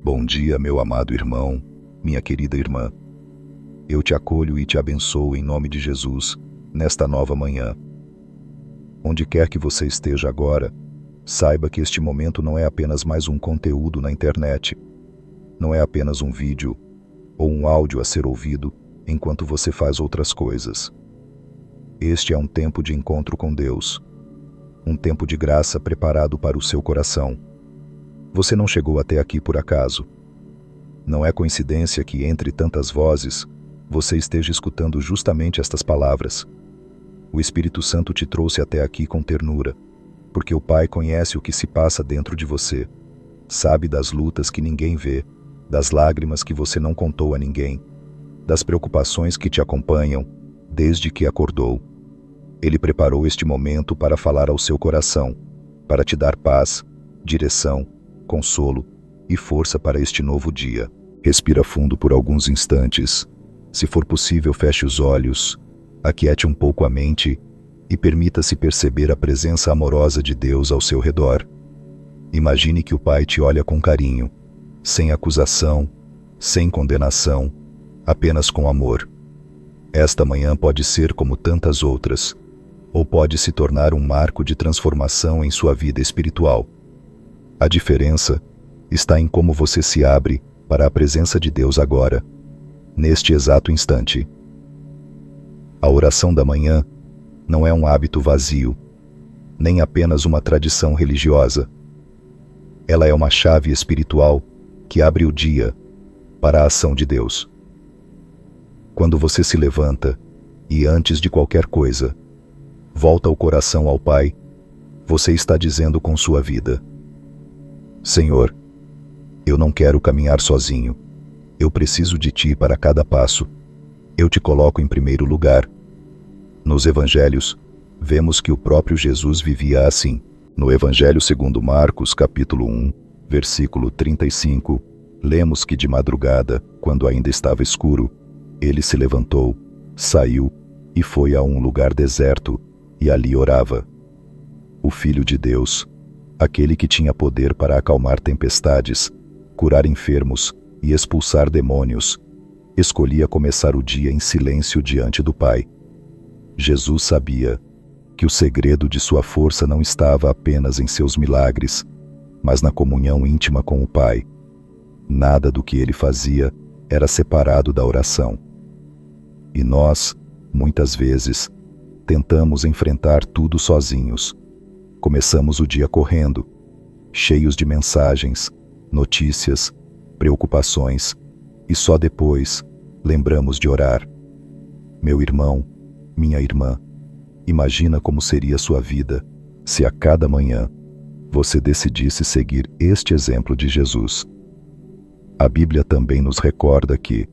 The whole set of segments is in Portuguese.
Bom dia, meu amado irmão, minha querida irmã. Eu te acolho e te abençoo em nome de Jesus, nesta nova manhã. Onde quer que você esteja agora, saiba que este momento não é apenas mais um conteúdo na internet. Não é apenas um vídeo ou um áudio a ser ouvido enquanto você faz outras coisas. Este é um tempo de encontro com Deus. Um tempo de graça preparado para o seu coração. Você não chegou até aqui por acaso. Não é coincidência que, entre tantas vozes, você esteja escutando justamente estas palavras. O Espírito Santo te trouxe até aqui com ternura, porque o Pai conhece o que se passa dentro de você, sabe das lutas que ninguém vê, das lágrimas que você não contou a ninguém, das preocupações que te acompanham desde que acordou. Ele preparou este momento para falar ao seu coração, para te dar paz, direção, consolo e força para este novo dia. Respira fundo por alguns instantes. Se for possível, feche os olhos, aquiete um pouco a mente e permita-se perceber a presença amorosa de Deus ao seu redor. Imagine que o Pai te olha com carinho, sem acusação, sem condenação, apenas com amor. Esta manhã pode ser como tantas outras, ou pode se tornar um marco de transformação em sua vida espiritual. A diferença está em como você se abre para a presença de Deus agora, neste exato instante. A oração da manhã não é um hábito vazio, nem apenas uma tradição religiosa. Ela é uma chave espiritual que abre o dia para a ação de Deus. Quando você se levanta e, antes de qualquer coisa, volta o coração ao Pai, você está dizendo com sua vida: Senhor, eu não quero caminhar sozinho. Eu preciso de Ti para cada passo. Eu te coloco em primeiro lugar. Nos Evangelhos, vemos que o próprio Jesus vivia assim. No Evangelho segundo Marcos, capítulo 1, versículo 35, lemos que de madrugada, quando ainda estava escuro, ele se levantou, saiu e foi a um lugar deserto, e ali orava. O Filho de Deus, aquele que tinha poder para acalmar tempestades, curar enfermos e expulsar demônios, escolhia começar o dia em silêncio diante do Pai. Jesus sabia que o segredo de sua força não estava apenas em seus milagres, mas na comunhão íntima com o Pai. Nada do que ele fazia era separado da oração. E nós, muitas vezes, tentamos enfrentar tudo sozinhos. Começamos o dia correndo, cheios de mensagens, notícias, preocupações, e só depois lembramos de orar. Meu irmão, minha irmã, imagina como seria sua vida se a cada manhã você decidisse seguir este exemplo de Jesus. A Bíblia também nos recorda que,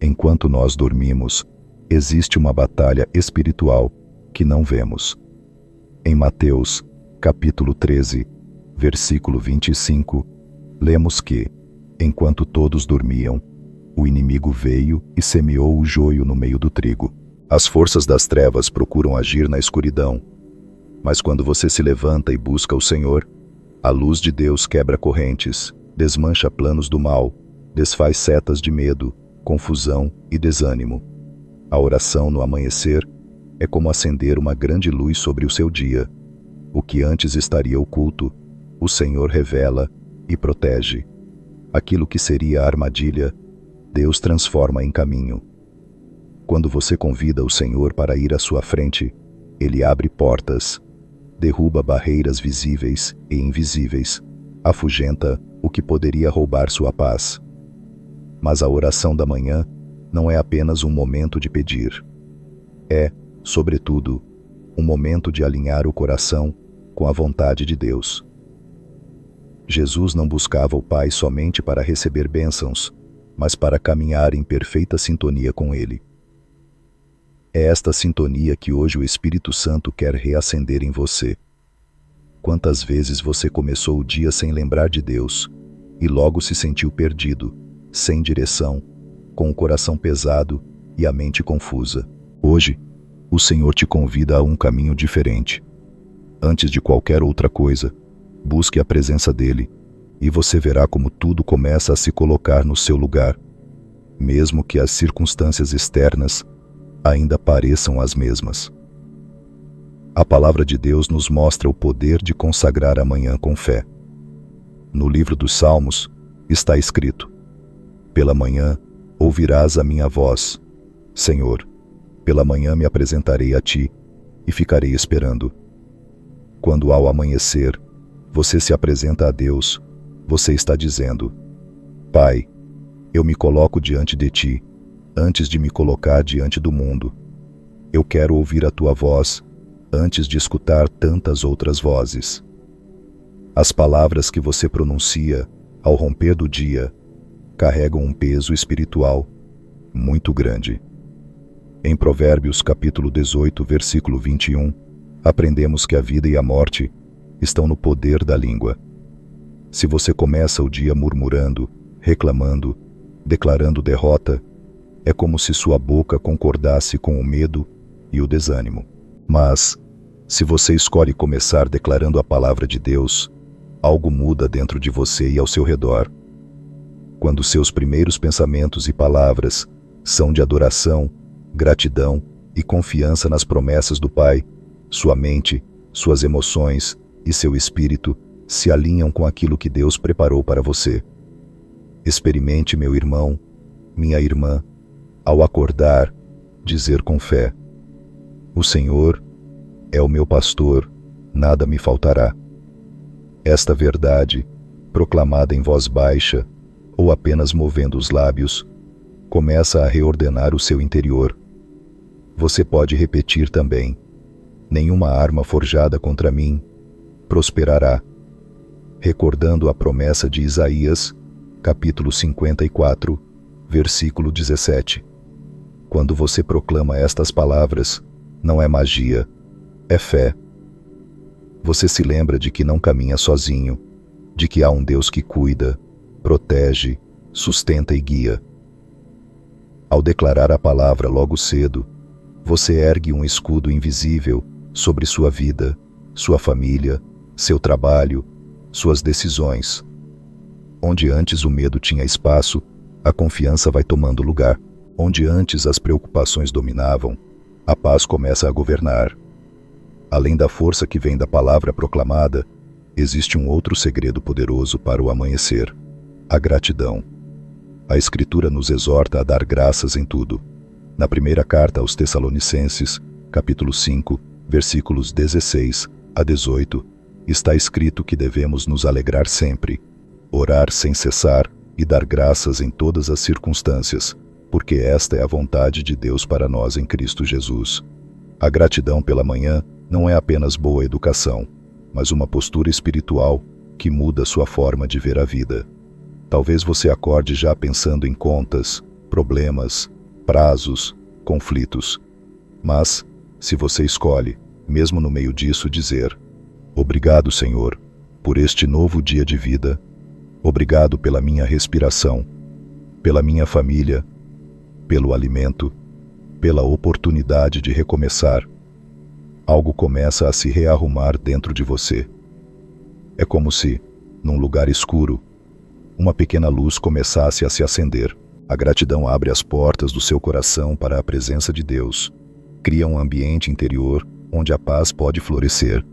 enquanto nós dormimos, existe uma batalha espiritual que não vemos. Em Mateus, capítulo 13, versículo 25, lemos que, enquanto todos dormiam, o inimigo veio e semeou o joio no meio do trigo. As forças das trevas procuram agir na escuridão, mas quando você se levanta e busca o Senhor, a luz de Deus quebra correntes, desmancha planos do mal, desfaz setas de medo, confusão e desânimo. A oração no amanhecer é como acender uma grande luz sobre o seu dia. O que antes estaria oculto, o Senhor revela e protege. Aquilo que seria armadilha, Deus transforma em caminho. Quando você convida o Senhor para ir à sua frente, Ele abre portas, derruba barreiras visíveis e invisíveis, afugenta o que poderia roubar sua paz. Mas a oração da manhã não é apenas um momento de pedir. É, sobretudo, um momento de alinhar o coração com a vontade de Deus. Jesus não buscava o Pai somente para receber bênçãos, mas para caminhar em perfeita sintonia com Ele. É esta sintonia que hoje o Espírito Santo quer reacender em você. Quantas vezes você começou o dia sem lembrar de Deus e logo se sentiu perdido, sem direção, com o coração pesado e a mente confusa? Hoje, o Senhor te convida a um caminho diferente. Antes de qualquer outra coisa, busque a presença dEle e você verá como tudo começa a se colocar no seu lugar, mesmo que as circunstâncias externas ainda pareçam as mesmas. A palavra de Deus nos mostra o poder de consagrar a manhã com fé. No livro dos Salmos está escrito: pela manhã ouvirás a minha voz, Senhor, pela manhã me apresentarei a ti e ficarei esperando. Quando ao amanhecer você se apresenta a Deus, você está dizendo: Pai, eu me coloco diante de ti, antes de me colocar diante do mundo. Eu quero ouvir a tua voz, antes de escutar tantas outras vozes. As palavras que você pronuncia ao romper do dia carregam um peso espiritual muito grande. Em Provérbios capítulo 18, versículo 21, aprendemos que a vida e a morte estão no poder da língua. Se você começa o dia murmurando, reclamando, declarando derrota, é como se sua boca concordasse com o medo e o desânimo. Mas, se você escolhe começar declarando a palavra de Deus, algo muda dentro de você e ao seu redor. Quando seus primeiros pensamentos e palavras são de adoração, gratidão e confiança nas promessas do Pai, sua mente, suas emoções e seu espírito se alinham com aquilo que Deus preparou para você. Experimente, meu irmão, minha irmã, ao acordar, dizer com fé: o Senhor é o meu pastor, nada me faltará. Esta verdade, proclamada em voz baixa ou apenas movendo os lábios, começa a reordenar o seu interior. Você pode repetir também: nenhuma arma forjada contra mim prosperará, recordando a promessa de Isaías, capítulo 54, versículo 17. Quando você proclama estas palavras, não é magia, é fé. Você se lembra de que não caminha sozinho, de que há um Deus que cuida, protege, sustenta e guia. Ao declarar a palavra logo cedo, você ergue um escudo invisível sobre sua vida, sua família, seu trabalho, suas decisões. Onde antes o medo tinha espaço, a confiança vai tomando lugar. Onde antes as preocupações dominavam, a paz começa a governar. Além da força que vem da palavra proclamada, existe um outro segredo poderoso para o amanhecer: a gratidão. A Escritura nos exorta a dar graças em tudo. Na primeira carta aos Tessalonicenses, capítulo 5, versículos 16 a 18, está escrito que devemos nos alegrar sempre, orar sem cessar e dar graças em todas as circunstâncias, porque esta é a vontade de Deus para nós em Cristo Jesus. A gratidão pela manhã não é apenas boa educação, mas uma postura espiritual que muda sua forma de ver a vida. Talvez você acorde já pensando em contas, problemas, prazos, conflitos. Mas, se você escolhe, mesmo no meio disso, dizer: obrigado, Senhor, por este novo dia de vida, obrigado pela minha respiração, pela minha família, pelo alimento, pela oportunidade de recomeçar, algo começa a se rearrumar dentro de você. É como se, num lugar escuro, uma pequena luz começasse a se acender. A gratidão abre as portas do seu coração para a presença de Deus. Cria um ambiente interior onde a paz pode florescer.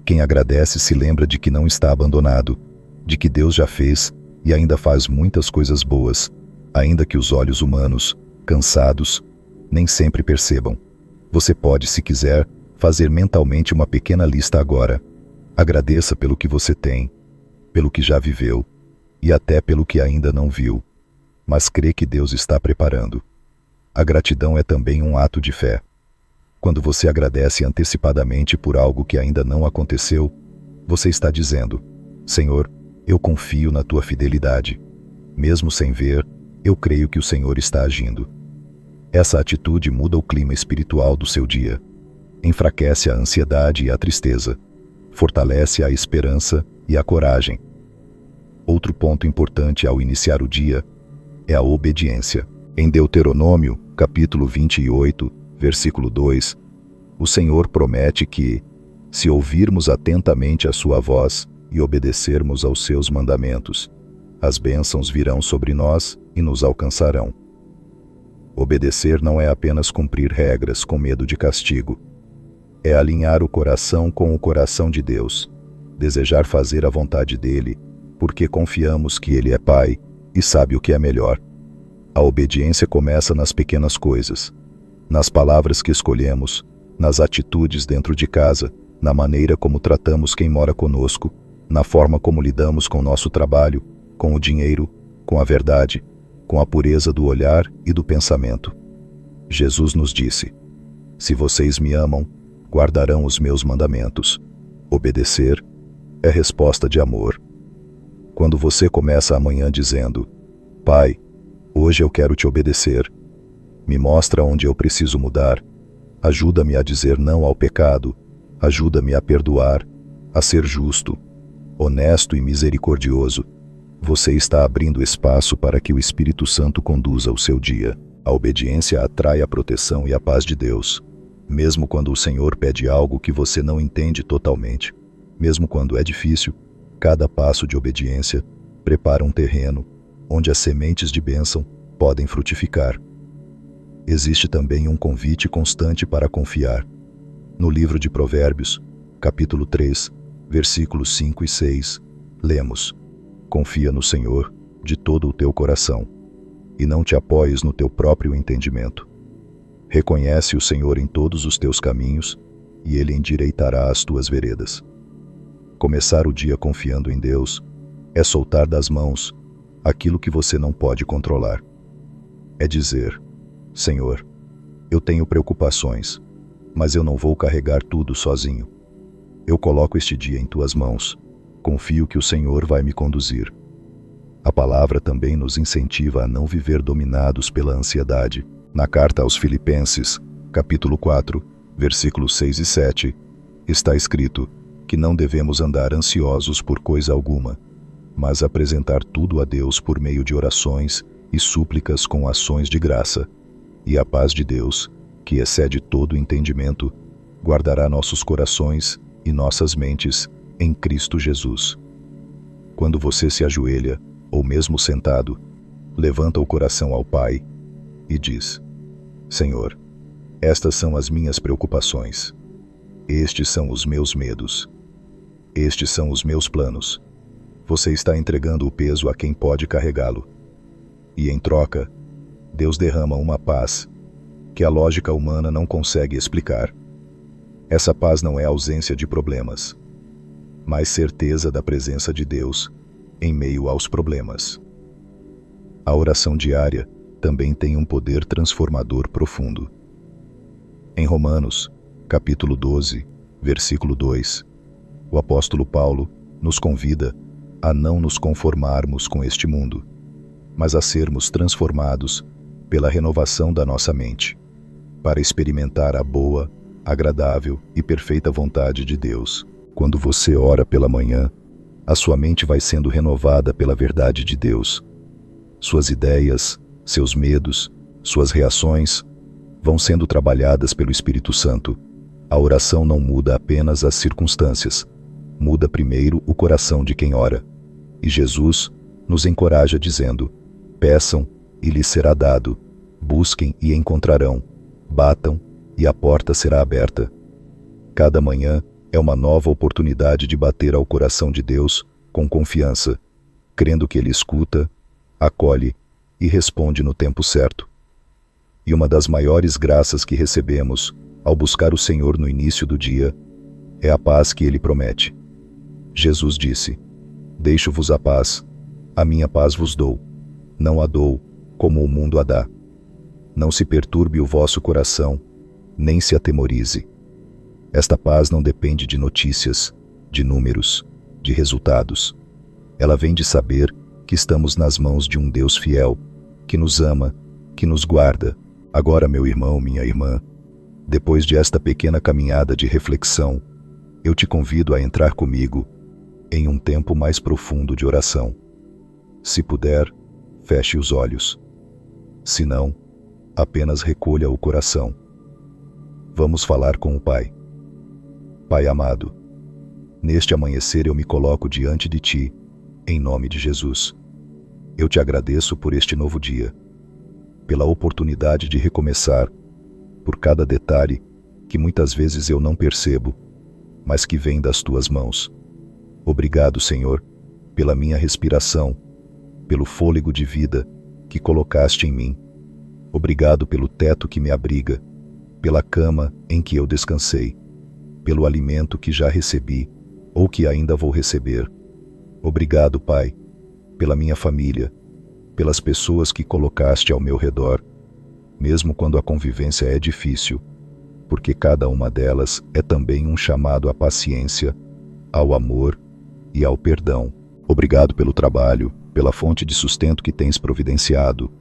Quem agradece se lembra de que não está abandonado, de que Deus já fez e ainda faz muitas coisas boas, ainda que os olhos humanos, cansados, nem sempre percebam. Você pode, se quiser, fazer mentalmente uma pequena lista agora. Agradeça pelo que você tem, pelo que já viveu e até pelo que ainda não viu, mas crê que Deus está preparando. A gratidão é também um ato de fé. Quando você agradece antecipadamente por algo que ainda não aconteceu, você está dizendo: Senhor, eu confio na tua fidelidade. Mesmo sem ver, eu creio que o Senhor está agindo. Essa atitude muda o clima espiritual do seu dia. Enfraquece a ansiedade e a tristeza. Fortalece a esperança e a coragem. Outro ponto importante ao iniciar o dia é a obediência. Em Deuteronômio, capítulo 28, versículo 2, o Senhor promete que, se ouvirmos atentamente a sua voz e obedecermos aos seus mandamentos, as bênçãos virão sobre nós e nos alcançarão. Obedecer não é apenas cumprir regras com medo de castigo. É alinhar o coração com o coração de Deus, desejar fazer a vontade dele, porque confiamos que ele é Pai e sabe o que é melhor. A obediência começa nas pequenas coisas, nas palavras que escolhemos, nas atitudes dentro de casa, na maneira como tratamos quem mora conosco, na forma como lidamos com o nosso trabalho, com o dinheiro, com a verdade, com a pureza do olhar e do pensamento. Jesus nos disse: se vocês me amam, guardarão os meus mandamentos. Obedecer é resposta de amor. Quando você começa a manhã dizendo: Pai, hoje eu quero te obedecer. Me mostra onde eu preciso mudar. Ajuda-me a dizer não ao pecado. Ajuda-me a perdoar, a ser justo, honesto e misericordioso. Você está abrindo espaço para que o Espírito Santo conduza o seu dia. A obediência atrai a proteção e a paz de Deus. Mesmo quando o Senhor pede algo que você não entende totalmente, mesmo quando é difícil, cada passo de obediência prepara um terreno onde as sementes de bênção podem frutificar. Existe também um convite constante para confiar. No livro de Provérbios, capítulo 3, versículos 5 e 6, lemos: confia no Senhor de todo o teu coração, e não te apoies no teu próprio entendimento. Reconhece o Senhor em todos os teus caminhos, e Ele endireitará as tuas veredas. Começar o dia confiando em Deus é soltar das mãos aquilo que você não pode controlar. É dizer: Senhor, eu tenho preocupações, mas eu não vou carregar tudo sozinho. Eu coloco este dia em tuas mãos. Confio que o Senhor vai me conduzir. A palavra também nos incentiva a não viver dominados pela ansiedade. Na carta aos Filipenses, capítulo 4, versículos 6 e 7, está escrito que não devemos andar ansiosos por coisa alguma, mas apresentar tudo a Deus por meio de orações e súplicas com ações de graça. E a paz de Deus, que excede todo entendimento, guardará nossos corações e nossas mentes em Cristo Jesus. Quando você se ajoelha, ou mesmo sentado, levanta o coração ao Pai e diz: Senhor, estas são as minhas preocupações. Estes são os meus medos. Estes são os meus planos. Você está entregando o peso a quem pode carregá-lo. E em troca, Deus derrama uma paz que a lógica humana não consegue explicar. Essa paz não é ausência de problemas, mas certeza da presença de Deus em meio aos problemas. A oração diária também tem um poder transformador profundo. Em Romanos, capítulo 12, versículo 2, o apóstolo Paulo nos convida a não nos conformarmos com este mundo, mas a sermos transformados pela renovação da nossa mente, para experimentar a boa, agradável e perfeita vontade de Deus. Quando você ora pela manhã, a sua mente vai sendo renovada pela verdade de Deus. Suas ideias, seus medos, suas reações vão sendo trabalhadas pelo Espírito Santo. A oração não muda apenas as circunstâncias, muda primeiro o coração de quem ora. E Jesus nos encoraja dizendo: peçam e lhes será dado, busquem e encontrarão, batam e a porta será aberta. Cada manhã é uma nova oportunidade de bater ao coração de Deus com confiança, crendo que Ele escuta, acolhe e responde no tempo certo. E uma das maiores graças que recebemos ao buscar o Senhor no início do dia é a paz que Ele promete. Jesus disse: deixo-vos a paz, a minha paz vos dou, não a dou como o mundo a dá. Não se perturbe o vosso coração, nem se atemorize. Esta paz não depende de notícias, de números, de resultados. Ela vem de saber que estamos nas mãos de um Deus fiel, que nos ama, que nos guarda. Agora, meu irmão, minha irmã, depois de esta pequena caminhada de reflexão, eu te convido a entrar comigo em um tempo mais profundo de oração. Se puder, feche os olhos. Se não, apenas recolha o coração. Vamos falar com o Pai. Pai amado, Neste amanhecer eu me coloco diante de Ti, em nome de Jesus. Eu te agradeço por este novo dia, pela oportunidade de recomeçar, por cada detalhe que muitas vezes eu não percebo, mas que vem das Tuas mãos. Obrigado, Senhor, pela minha respiração, pelo fôlego de vida que colocaste em mim. Obrigado pelo teto que me abriga, pela cama em que eu descansei, pelo alimento que já recebi ou que ainda vou receber. Obrigado, Pai, pela minha família, pelas pessoas que colocaste ao meu redor, mesmo quando a convivência é difícil, porque cada uma delas é também um chamado à paciência, ao amor e ao perdão. Obrigado pelo trabalho, pela fonte de sustento que tens providenciado.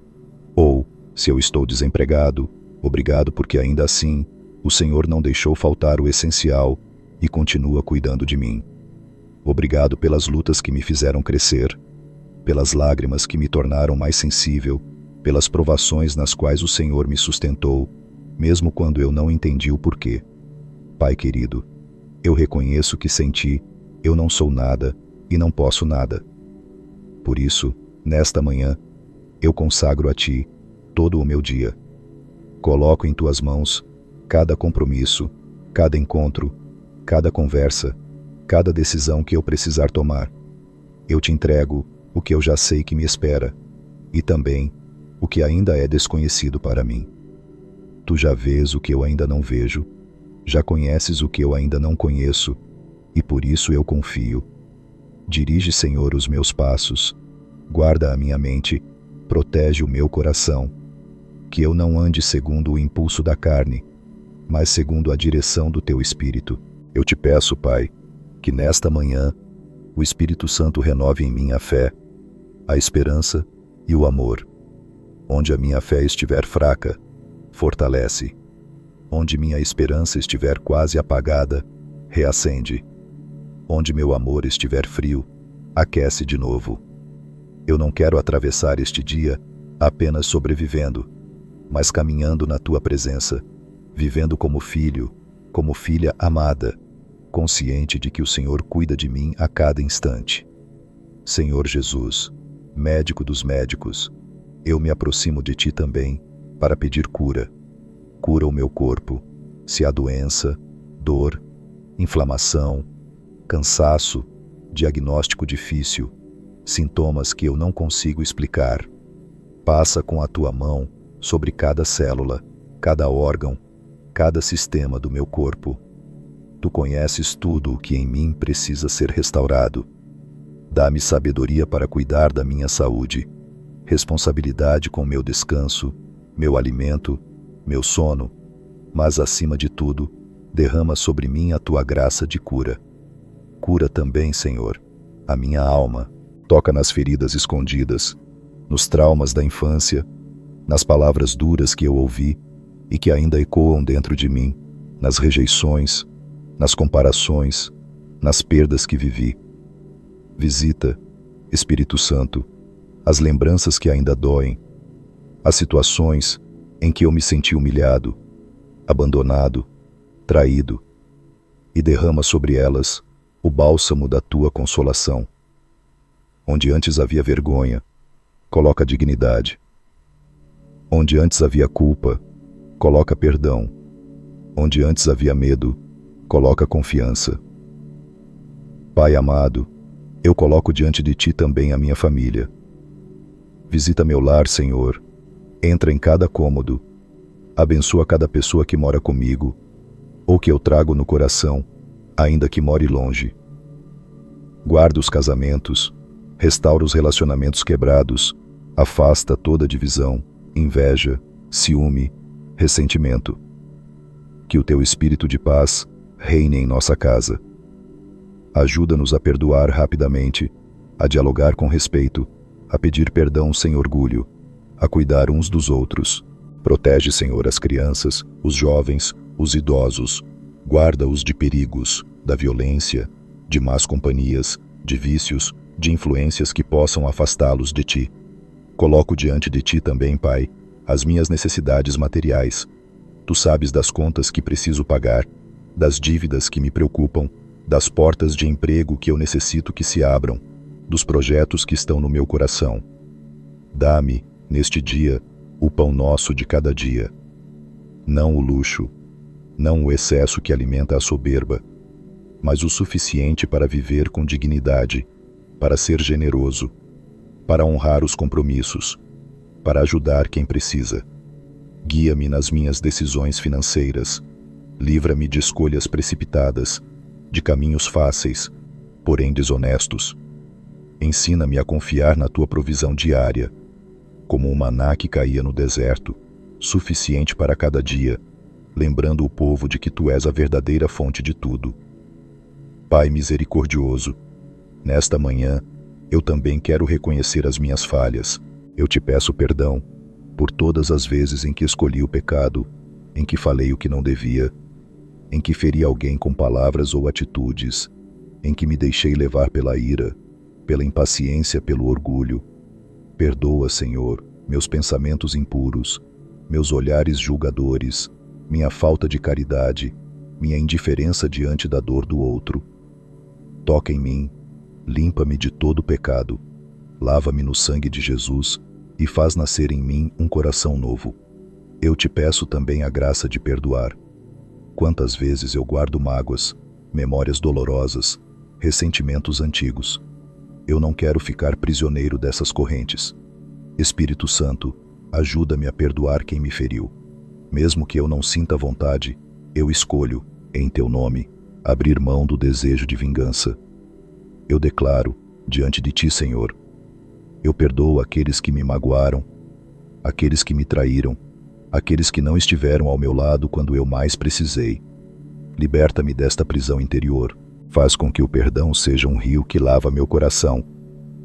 Ou, se eu estou desempregado, obrigado porque ainda assim o Senhor não deixou faltar o essencial e continua cuidando de mim. Obrigado pelas lutas que me fizeram crescer, pelas lágrimas que me tornaram mais sensível, pelas provações nas quais o Senhor me sustentou, mesmo quando eu não entendi o porquê. Pai querido, eu reconheço que sem Ti eu não sou nada e não posso nada. Por isso, nesta manhã, eu consagro a Ti todo o meu dia. Coloco em Tuas mãos cada compromisso, cada encontro, cada conversa, cada decisão que eu precisar tomar. Eu Te entrego o que eu já sei que me espera e também o que ainda é desconhecido para mim. Tu já vês o que eu ainda não vejo, já conheces o que eu ainda não conheço, e por isso eu confio. Dirige, Senhor, os meus passos, guarda a minha mente, protege o meu coração, que eu não ande segundo o impulso da carne, mas segundo a direção do Teu Espírito. Eu Te peço, Pai, que nesta manhã o Espírito Santo renove em mim a fé, a esperança e o amor. Onde a minha fé estiver fraca, fortalece. Onde minha esperança estiver quase apagada, reacende. Onde meu amor estiver frio, aquece de novo. Eu não quero atravessar este dia apenas sobrevivendo, mas caminhando na Tua presença, vivendo como filho, como filha amada, consciente de que o Senhor cuida de mim a cada instante. Senhor Jesus, médico dos médicos, eu me aproximo de Ti também para pedir cura. Cura o meu corpo, se há doença, dor, inflamação, cansaço, diagnóstico difícil, sintomas que eu não consigo explicar. Passa com a Tua mão sobre cada célula, cada órgão, cada sistema do meu corpo. Tu conheces tudo o que em mim precisa ser restaurado. Dá-me sabedoria para cuidar da minha saúde, responsabilidade com meu descanso, meu alimento, meu sono, mas acima de tudo, derrama sobre mim a Tua graça de cura. Cura também, Senhor, a minha alma. Toca nas feridas escondidas, nos traumas da infância, nas palavras duras que eu ouvi e que ainda ecoam dentro de mim, nas rejeições, nas comparações, nas perdas que vivi. Visita, Espírito Santo, as lembranças que ainda doem, as situações em que eu me senti humilhado, abandonado, traído, e derrama sobre elas o bálsamo da Tua consolação. Onde antes havia vergonha, coloca dignidade. Onde antes havia culpa, coloca perdão. Onde antes havia medo, coloca confiança. Pai amado, eu coloco diante de Ti também a minha família. Visita meu lar, Senhor. Entra em cada cômodo. Abençoa cada pessoa que mora comigo, ou que eu trago no coração, ainda que more longe. Guarda os casamentos, restaura os relacionamentos quebrados, afasta toda divisão, inveja, ciúme, ressentimento. Que o Teu Espírito de paz reine em nossa casa. Ajuda-nos a perdoar rapidamente, a dialogar com respeito, a pedir perdão sem orgulho, a cuidar uns dos outros. Protege, Senhor, as crianças, os jovens, os idosos. Guarda-os de perigos, da violência, de más companhias, de vícios, de influências que possam afastá-los de Ti. Coloco diante de Ti também, Pai, as minhas necessidades materiais. Tu sabes das contas que preciso pagar, das dívidas que me preocupam, das portas de emprego que eu necessito que se abram, dos projetos que estão no meu coração. Dá-me, neste dia, o pão nosso de cada dia. Não o luxo, não o excesso que alimenta a soberba, mas o suficiente para viver com dignidade, para ser generoso, para honrar os compromissos, para ajudar quem precisa. Guia-me nas minhas decisões financeiras, livra-me de escolhas precipitadas, de caminhos fáceis, porém desonestos. Ensina-me a confiar na tua provisão diária, como um maná que caía no deserto, suficiente para cada dia, lembrando o povo de que tu és a verdadeira fonte de tudo. Pai misericordioso, nesta manhã, eu também quero reconhecer as minhas falhas. Eu te peço perdão por todas as vezes em que escolhi o pecado, em que falei o que não devia, em que feri alguém com palavras ou atitudes, em que me deixei levar pela ira, pela impaciência, pelo orgulho. Perdoa, Senhor, meus pensamentos impuros, meus olhares julgadores, minha falta de caridade, minha indiferença diante da dor do outro. Toca em mim, limpa-me de todo pecado, lava-me no sangue de Jesus e faz nascer em mim um coração novo. Eu te peço também a graça de perdoar. Quantas vezes eu guardo mágoas, memórias dolorosas, ressentimentos antigos. Eu não quero ficar prisioneiro dessas correntes. Espírito Santo, ajuda-me a perdoar quem me feriu. Mesmo que eu não sinta vontade, eu escolho, em teu nome, abrir mão do desejo de vingança. Eu declaro, diante de ti, Senhor, eu perdoo aqueles que me magoaram, aqueles que me traíram, aqueles que não estiveram ao meu lado quando eu mais precisei. Liberta-me desta prisão interior. Faz com que o perdão seja um rio que lava meu coração,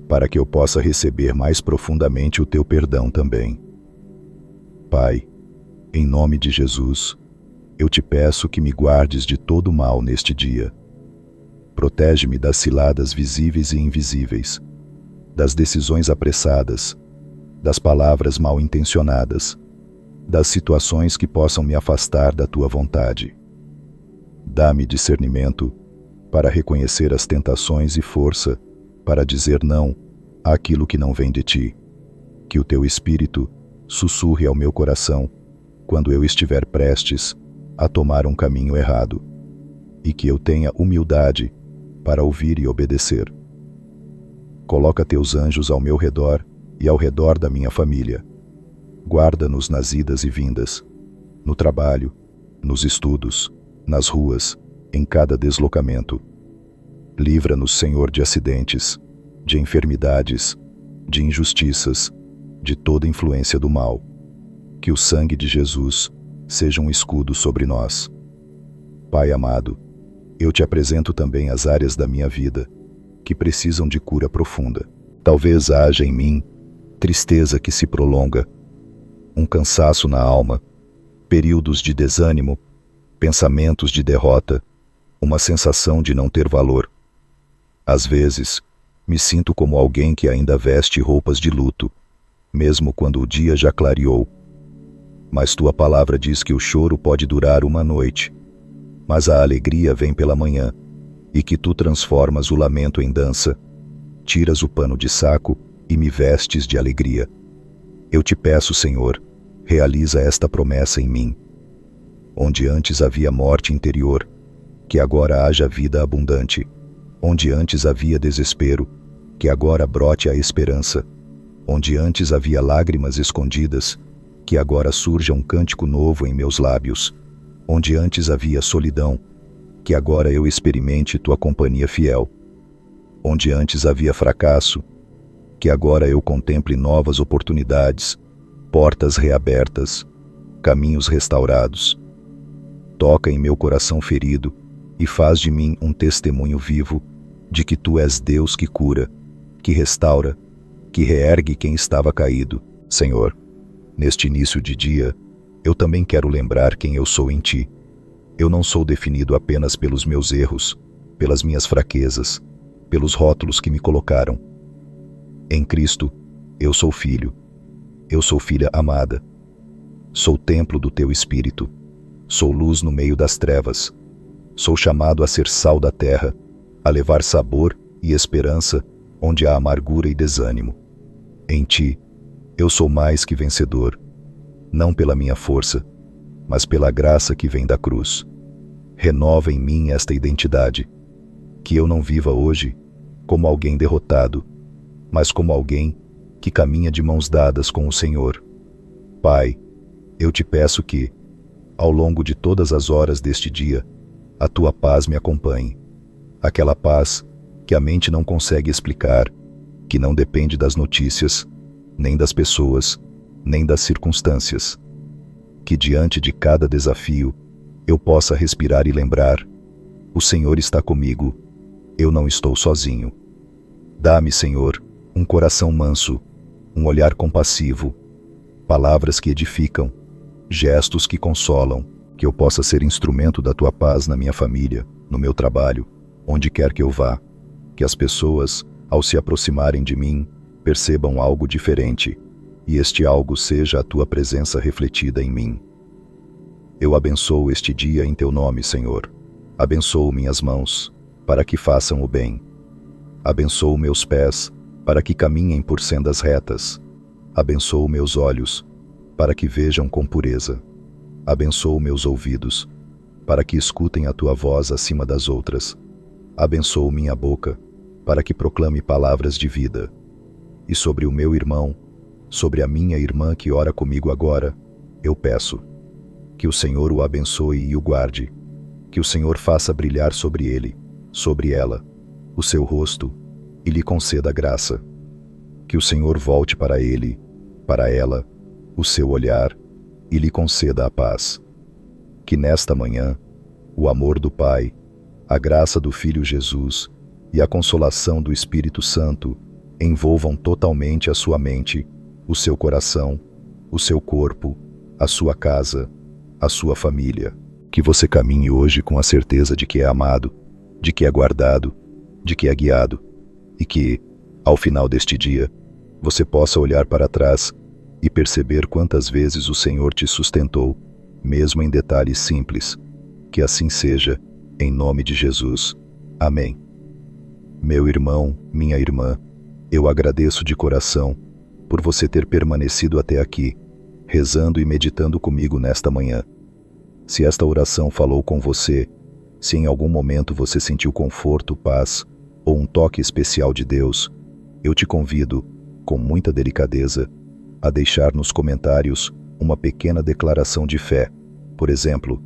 para que eu possa receber mais profundamente o teu perdão também. Pai, em nome de Jesus, eu te peço que me guardes de todo mal neste dia. Protege-me das ciladas visíveis e invisíveis, das decisões apressadas, das palavras mal intencionadas, das situações que possam me afastar da tua vontade. Dá-me discernimento para reconhecer as tentações e força para dizer não àquilo que não vem de ti. Que o teu Espírito sussurre ao meu coração quando eu estiver prestes a tomar um caminho errado, e que eu tenha humildade para ouvir e obedecer. Coloca teus anjos ao meu redor e ao redor da minha família. Guarda-nos nas idas e vindas, no trabalho, nos estudos, nas ruas, em cada deslocamento. Livra-nos, Senhor, de acidentes, de enfermidades, de injustiças, de toda influência do mal. Que o sangue de Jesus seja um escudo sobre nós. Pai amado, eu te apresento também as áreas da minha vida que precisam de cura profunda. Talvez haja em mim tristeza que se prolonga, um cansaço na alma, períodos de desânimo, pensamentos de derrota, uma sensação de não ter valor. Às vezes, me sinto como alguém que ainda veste roupas de luto, mesmo quando o dia já clareou. Mas tua palavra diz que o choro pode durar uma noite, mas a alegria vem pela manhã, e que tu transformas o lamento em dança, tiras o pano de saco e me vestes de alegria. Eu te peço, Senhor, realiza esta promessa em mim. Onde antes havia morte interior, que agora haja vida abundante. Onde antes havia desespero, que agora brote a esperança. Onde antes havia lágrimas escondidas, que agora surja um cântico novo em meus lábios. Onde antes havia solidão, que agora eu experimente tua companhia fiel. Onde antes havia fracasso, que agora eu contemple novas oportunidades, portas reabertas, caminhos restaurados. Toca em meu coração ferido e faz de mim um testemunho vivo de que tu és Deus que cura, que restaura, que reergue quem estava caído. Senhor, neste início de dia, eu também quero lembrar quem eu sou em ti. Eu não sou definido apenas pelos meus erros, pelas minhas fraquezas, pelos rótulos que me colocaram. Em Cristo, eu sou filho. Eu sou filha amada. Sou templo do teu Espírito. Sou luz no meio das trevas. Sou chamado a ser sal da terra, a levar sabor e esperança onde há amargura e desânimo. Em ti, eu sou mais que vencedor, não pela minha força, mas pela graça que vem da cruz. Renova em mim esta identidade, que eu não viva hoje como alguém derrotado, mas como alguém que caminha de mãos dadas com o Senhor. Pai, eu te peço que, ao longo de todas as horas deste dia, a tua paz me acompanhe. Aquela paz que a mente não consegue explicar, que não depende das notícias, nem das pessoas, nem das circunstâncias. Que diante de cada desafio, eu possa respirar e lembrar: o Senhor está comigo, eu não estou sozinho. Dá-me, Senhor, um coração manso, um olhar compassivo, palavras que edificam, gestos que consolam, que eu possa ser instrumento da tua paz na minha família, no meu trabalho, onde quer que eu vá. Que as pessoas, ao se aproximarem de mim, percebam algo diferente, e este algo seja a tua presença refletida em mim. Eu abençoo este dia em teu nome, Senhor. Abençoo minhas mãos, para que façam o bem. Abençoo meus pés, para que caminhem por sendas retas. Abençoo meus olhos, para que vejam com pureza. Abençoo meus ouvidos, para que escutem a tua voz acima das outras. Abençoo minha boca, para que proclame palavras de vida. E sobre o meu irmão, sobre a minha irmã que ora comigo agora, eu peço que o Senhor o abençoe e o guarde, que o Senhor faça brilhar sobre ele, sobre ela, o seu rosto, e lhe conceda graça. Que o Senhor volte para ele, para ela, o seu olhar, e lhe conceda a paz. Que nesta manhã, o amor do Pai, a graça do Filho Jesus e a consolação do Espírito Santo envolvam totalmente a sua mente, o seu coração, o seu corpo, a sua casa, a sua família. Que você caminhe hoje com a certeza de que é amado, de que é guardado, de que é guiado, e que, ao final deste dia, você possa olhar para trás e perceber quantas vezes o Senhor te sustentou, mesmo em detalhes simples. Que assim seja, em nome de Jesus. Amém. Meu irmão, minha irmã, eu agradeço de coração por você ter permanecido até aqui, rezando e meditando comigo nesta manhã. Se esta oração falou com você, se em algum momento você sentiu conforto, paz ou um toque especial de Deus, eu te convido, com muita delicadeza, a deixar nos comentários uma pequena declaração de fé. Por exemplo,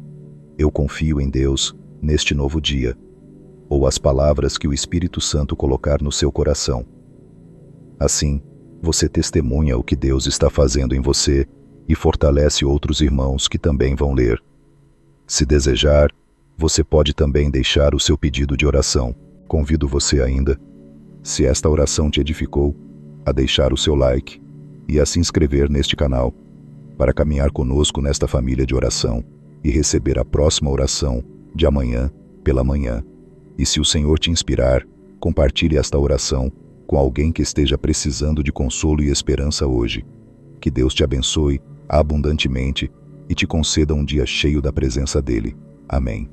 eu confio em Deus neste novo dia, ou as palavras que o Espírito Santo colocar no seu coração. Assim, você testemunha o que Deus está fazendo em você e fortalece outros irmãos que também vão ler. Se desejar, você pode também deixar o seu pedido de oração. Convido você ainda, se esta oração te edificou, a deixar o seu like e a se inscrever neste canal, para caminhar conosco nesta família de oração e receber a próxima oração de amanhã pela manhã. E se o Senhor te inspirar, compartilhe esta oração com alguém que esteja precisando de consolo e esperança hoje. Que Deus te abençoe abundantemente e te conceda um dia cheio da presença dele. Amém.